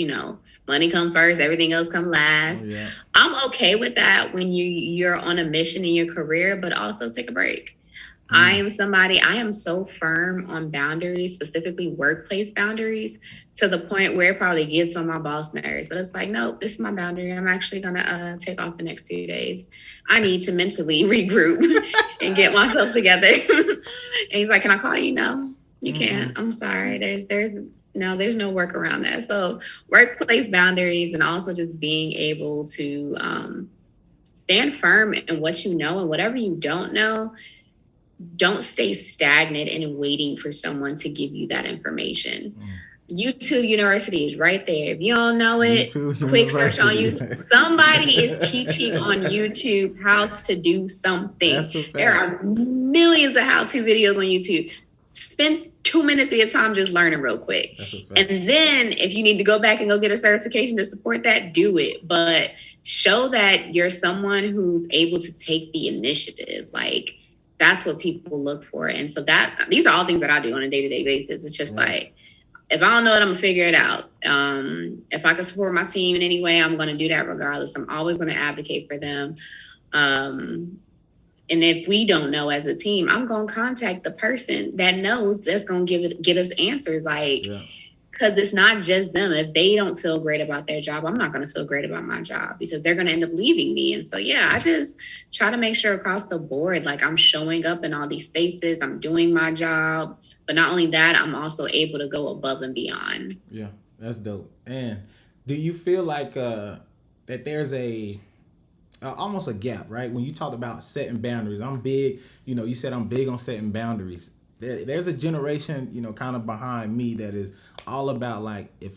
money come first, everything else come last. Oh, yeah. I'm okay with that when you're on a mission in your career, but also take a break. I am so firm on boundaries, specifically workplace boundaries, to the point where it probably gets on my boss nerves. But it's like, no, this is my boundary. I'm actually going to take off the next 2 days. I need to mentally regroup and get myself together. And he's like, can I call you? No, you can't. I'm sorry. There's no work around that. So workplace boundaries, and also just being able to stand firm in what you know, and whatever you don't know, don't stay stagnant and waiting for someone to give you that information. YouTube University is right there. If you don't know it, quick search on YouTube. Somebody is teaching on YouTube how to do something. There are millions of how-to videos on YouTube. Spend 2 minutes of your time just learning real quick. And then if you need to go back and go get a certification to support that, do it. But show that you're someone who's able to take the initiative. Like, that's what people look for. And so these are all things that I do on a day-to-day basis. It's just like, if I don't know it, I'm gonna figure it out. If I can support my team in any way, I'm gonna do that regardless. I'm always gonna advocate for them. Um, and if we don't know as a team, I'm gonna contact the person that knows that's gonna get us answers. Like, Yeah. because it's not just them. If they don't feel great about their job, I'm not going to feel great about my job because they're going to end up leaving me. And so, yeah, I just try to make sure across the board, like I'm showing up in all these spaces, I'm doing my job. But not only that, I'm also able to go above and beyond. Yeah, that's dope. And do you feel like that there's a almost a gap, right? When you talked about setting boundaries, I'm big. You said I'm big on setting boundaries. There's a generation, kind of behind me that is all about like if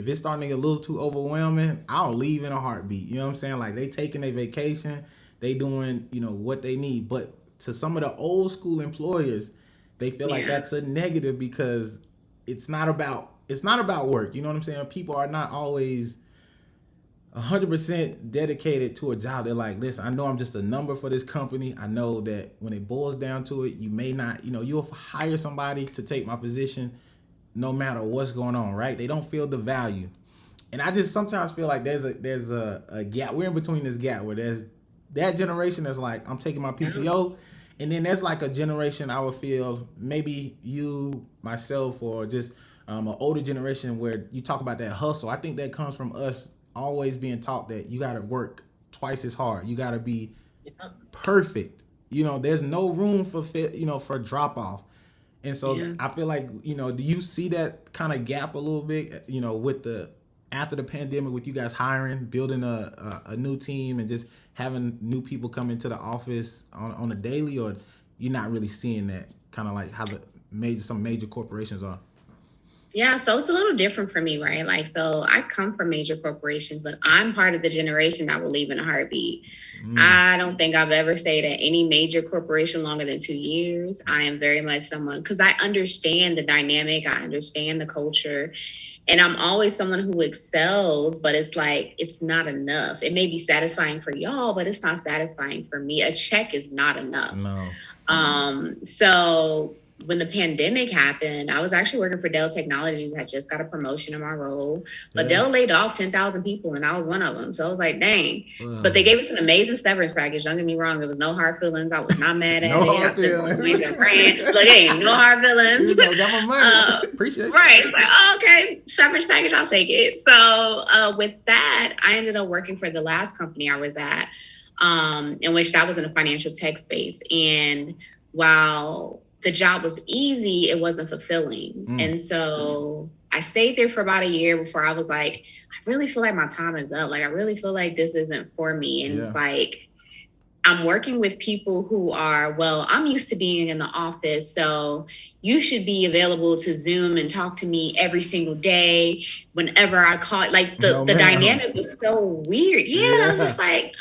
it's starting to get a little too overwhelming, I'll leave in a heartbeat. You know what I'm saying? Like they taking a vacation, they doing what they need. But to some of the old school employers, they feel like that's a negative because it's not about work. You know what I'm saying? People are not always 100% dedicated to a job. They're like, listen, I know I'm just a number for this company. I know that when it boils down to it, you may not, you'll hire somebody to take my position no matter what's going on, right? They don't feel the value. And I just sometimes feel like there's a gap. We're in between this gap where there's that generation that's like, I'm taking my PTO. And then there's like a generation I would feel maybe you, myself, or just an older generation where you talk about that hustle. I think that comes from us always being taught that you got to work twice as hard. You got to be perfect. There's no room for for drop off. And so I feel like, do you see that kind of gap a little bit, with after the pandemic, with you guys hiring, building a new team and just having new people come into the office on a daily, or you're not really seeing that kind of like how some major corporations are? Yeah, so it's a little different for me, right? Like, so I come from major corporations, but I'm part of the generation that will leave in a heartbeat. I don't think I've ever stayed at any major corporation longer than 2 years. I am very much someone, because I understand the dynamic, I understand the culture, and I'm always someone who excels, but it's like, it's not enough. It may be satisfying for y'all, but it's not satisfying for me. A check is not enough. No. So when the pandemic happened, I was actually working for Dell Technologies. I just got a promotion in my role, but Dell laid off 10,000 people and I was one of them. So I was like, dang. But they gave us an amazing severance package. Don't get me wrong. There was no hard feelings. I was not mad at No it. hard feelings. Look, hey, no hard feelings. Got my money. Appreciate it. Right. Like, oh, okay. Severance package. I'll take it. So with that, I ended up working for the last company I was at, in which that was in a financial tech space. And while the job was easy, it wasn't fulfilling. And so I stayed there for about a year before I was like, I really feel like my time is up. Like, I really feel like this isn't for me. And it's like, I'm working with people who are, well, I'm used to being in the office, so you should be available to Zoom and talk to me every single day whenever I call. Like the dynamic was so weird. I was just like,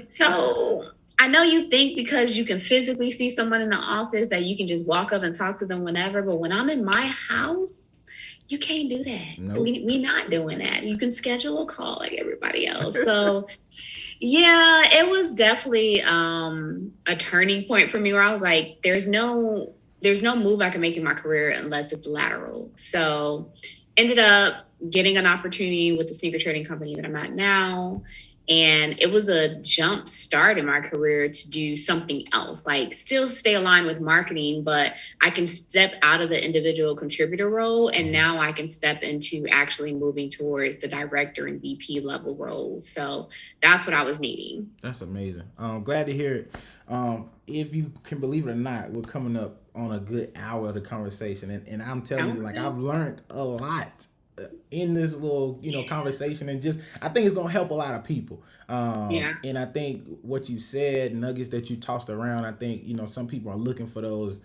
so I know you think because you can physically see someone in the office that you can just walk up and talk to them whenever. But when I'm in my house, you can't do that. Nope. We not doing that. You can schedule a call like everybody else. So yeah, it was definitely a turning point for me where I was like, there's no move I can make in my career unless it's lateral. So ended up getting an opportunity with the sneaker trading company that I'm at now. And it was a jump start in my career to do something else, like still stay aligned with marketing, but I can step out of the individual contributor role. And now I can step into actually moving towards the director and VP level roles. So that's what I was needing. That's amazing. Glad to hear it. If you can believe it or not, we're coming up on a good hour of the conversation. And I'm telling you, like, I've learned a lot in this little, conversation, and just, I think it's going to help a lot of people. And I think what you said, nuggets that you tossed around, I think, some people are looking for those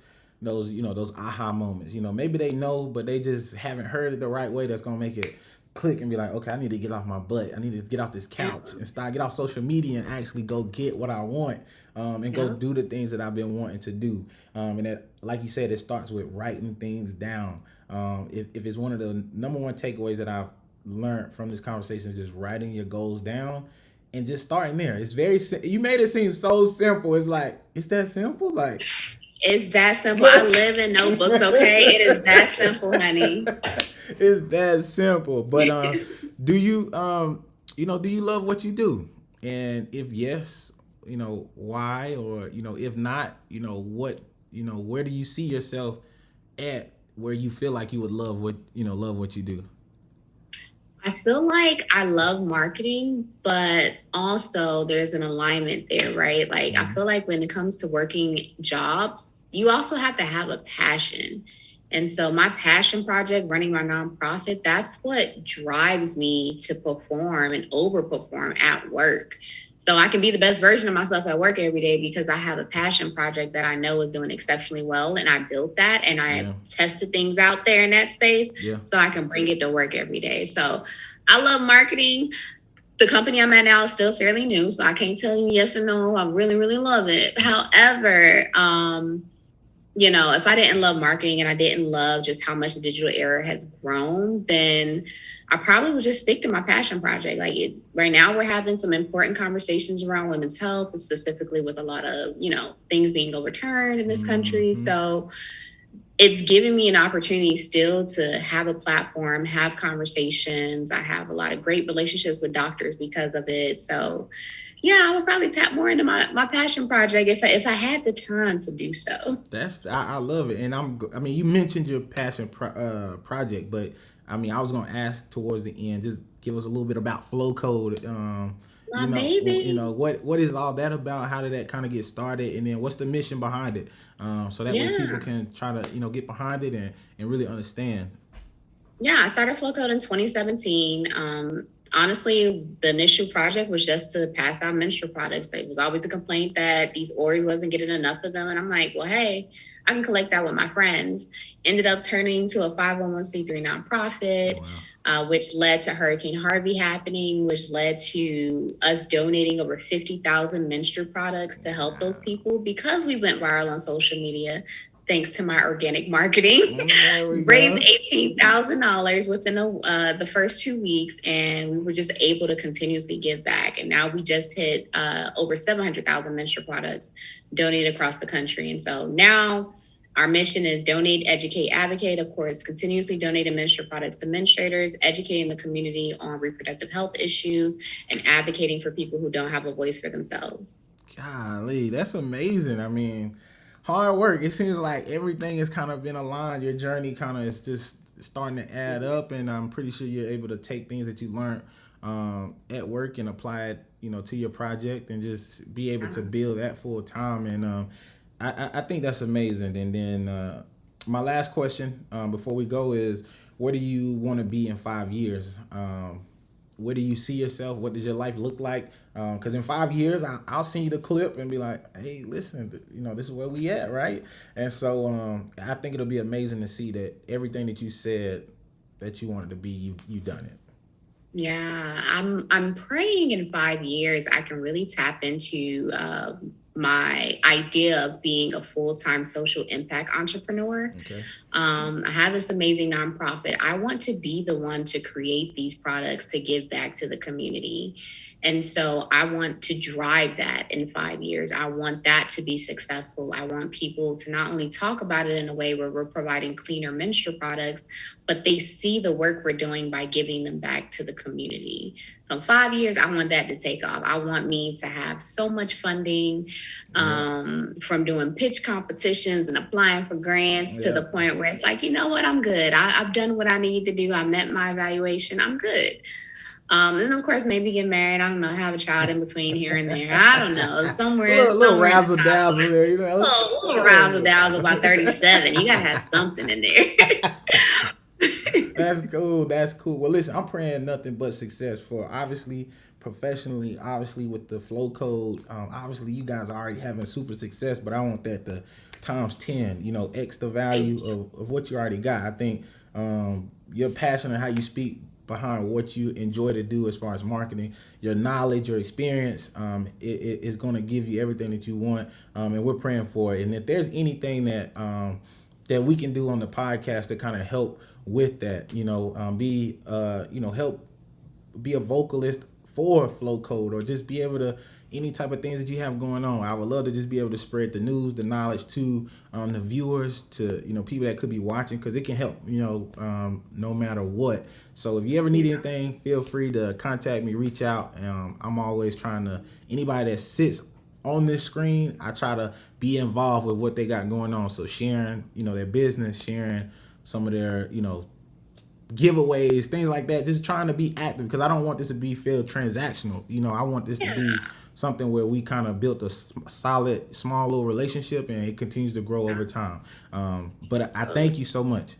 aha moments. Maybe they know, but they just haven't heard it the right way. That's going to make it click and be like, okay, I need to get off my butt. I need to get off this couch and get off social media and actually go get what I want, and go do the things that I've been wanting to do. And that, like you said, it starts with writing things down. If it's one of the number one takeaways that I've learned from this conversation is just writing your goals down and just starting there. It's very, you made it seem so simple. It's like, it's that simple? Like, It's that simple. I live in notebooks, okay? It is that simple, honey. It's that simple. But do you do you love what you do? And if yes, why? Or if not, what, where do you see yourself at where you feel like you would love what you do? I feel like I love marketing, but also there's an alignment there, right? Like, I Mm-hmm. feel like when it comes to working jobs, you also have to have a passion. And so, my passion project, running my nonprofit, that's what drives me to perform and overperform at work. So, I can be the best version of myself at work every day because I have a passion project that I know is doing exceptionally well. And I built that and I Yeah. tested things out there in that space Yeah. so I can bring it to work every day. So, I love marketing. The company I'm at now is still fairly new, so I can't tell you yes or no. I really, really love it. However, if I didn't love marketing and I didn't love just how much the digital era has grown, then I probably would just stick to my passion project. Right now, we're having some important conversations around women's health, and specifically with a lot of things being overturned in this country. Mm-hmm. So it's given me an opportunity still to have a platform, have conversations. I have a lot of great relationships with doctors because of it. So, yeah, I would probably tap more into my passion project if I had the time to do so. I love it, and you mentioned your passion project, but I was gonna ask towards the end, just give us a little bit about Flow Code. My baby. What is all that about? How did that kind of get started, and then what's the mission behind it? So that way people Yeah. can try to get behind it and really understand. Yeah, I started Flow Code in 2017. Honestly, the initial project was just to pass out menstrual products. It was always a complaint that these Ori wasn't getting enough of them. And I'm like, well, hey, I can collect that with my friends. Ended up turning to a 501c3 Oh, nonprofit, wow. which led to Hurricane Harvey happening, which led to us donating over 50,000 menstrual products to help those Wow. people because we went viral on social media. Thanks to my organic marketing, There we raised go. $18,000 within the first 2 weeks, and we were just able to continuously give back. And now we just hit over 700,000 menstrual products donated across the country. And so now our mission is donate, educate, advocate. Of course, continuously donating menstrual products to menstruators, educating the community on reproductive health issues, and advocating for people who don't have a voice for themselves. Golly, that's amazing. Hard work. It seems like everything has kind of been aligned. Your journey kind of is just starting to add up, and I'm pretty sure you're able to take things that you learned at work and apply it, to your project, and just be able to build that full time. And I think that's amazing. And then my last question before we go is, where do you want to be in 5 years? Where do you see yourself? What does your life look like? Because in 5 years, I'll send you the clip and be like, hey, listen, this is where we at, right? And so I think it'll be amazing to see that everything that you said that you wanted to be, you done it. Yeah, I'm praying in 5 years I can really tap into my idea of being a full-time social impact entrepreneur. Okay. I have this amazing nonprofit. I want to be the one to create these products to give back to the community. And so I want to drive that in 5 years. I want that to be successful. I want people to not only talk about it in a way where we're providing cleaner menstrual products, but they see the work we're doing by giving them back to the community. So in 5 years, I want that to take off. I want me to have so much funding from doing pitch competitions and applying for grants to the point where it's like, you know what, I'm good. I've done what I need to do. I met my evaluation. I'm good. And of course, maybe get married. I don't know, have a child in between here and there. I don't know, little somewhere in razzle the dazzle there, little razzle dazzle by 37. You gotta have something in there. That's cool. That's cool. Well, listen, I'm praying nothing but success for, obviously, professionally, obviously with the Flow Code. Obviously, you guys are already having super success, but I want that to times 10. X the value of what you already got. I think your passion and how you speak behind what you enjoy to do as far as marketing, your knowledge, your experience, it is going to give you everything that you want, and we're praying for it. And if there's anything that that we can do on the podcast to kind of help with that, help be a vocalist for Flow Code, or just be able to, any type of things that you have going on. I would love to just be able to spread the news, the knowledge to the viewers, to people that could be watching, because it can help, no matter what. So if you ever need anything, feel free to contact me, reach out. I'm always trying to, anybody that sits on this screen, I try to be involved with what they got going on. So sharing, their business, sharing some of their, giveaways, things like that, just trying to be active, because I don't want this to be feel transactional. I want this to be something where we kind of built a solid, small little relationship, and it continues to grow over time. But I thank you so much.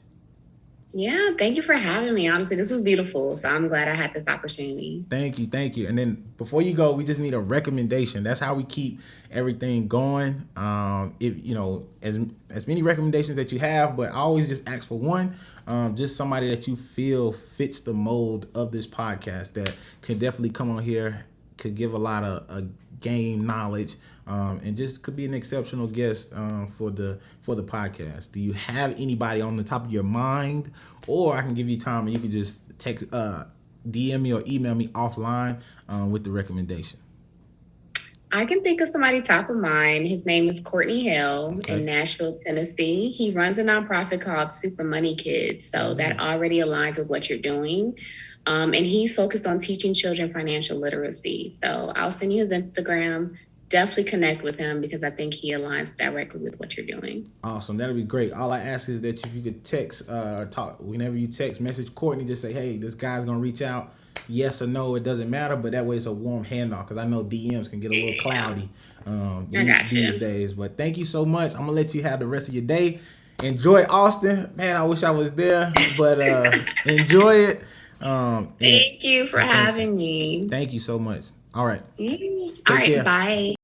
Yeah, thank you for having me. Honestly, this was beautiful. So I'm glad I had this opportunity. Thank you. And then before you go, we just need a recommendation. That's how we keep everything going. If as many recommendations that you have, but I always just ask for one. Just somebody that you feel fits the mold of this podcast, that can definitely come on here, could give a lot of game knowledge, and just could be an exceptional guest for the podcast. Do you have anybody on the top of your mind, or I can give you time and you can just text, DM me or email me offline with the recommendation? I can think of somebody top of mind. His name is Courtney Hill in Nashville, Tennessee. He runs a nonprofit called Super Money Kids. So that already aligns with what you're doing. And he's focused on teaching children financial literacy. So I'll send you his Instagram. Definitely connect with him, because I think he aligns directly with what you're doing. Awesome. That'll be great. All I ask is that if you could text or talk, whenever you text, message Courtney, just say, hey, this guy's going to reach out. Yes or no, it doesn't matter, but that way it's a warm handoff, because I know DMs can get a little cloudy these days. But thank you so much. I'm going to let you have the rest of your day. Enjoy Austin. Man, I wish I was there, but enjoy it. Thank you for having me. Thank you so much. All right. All right, bye.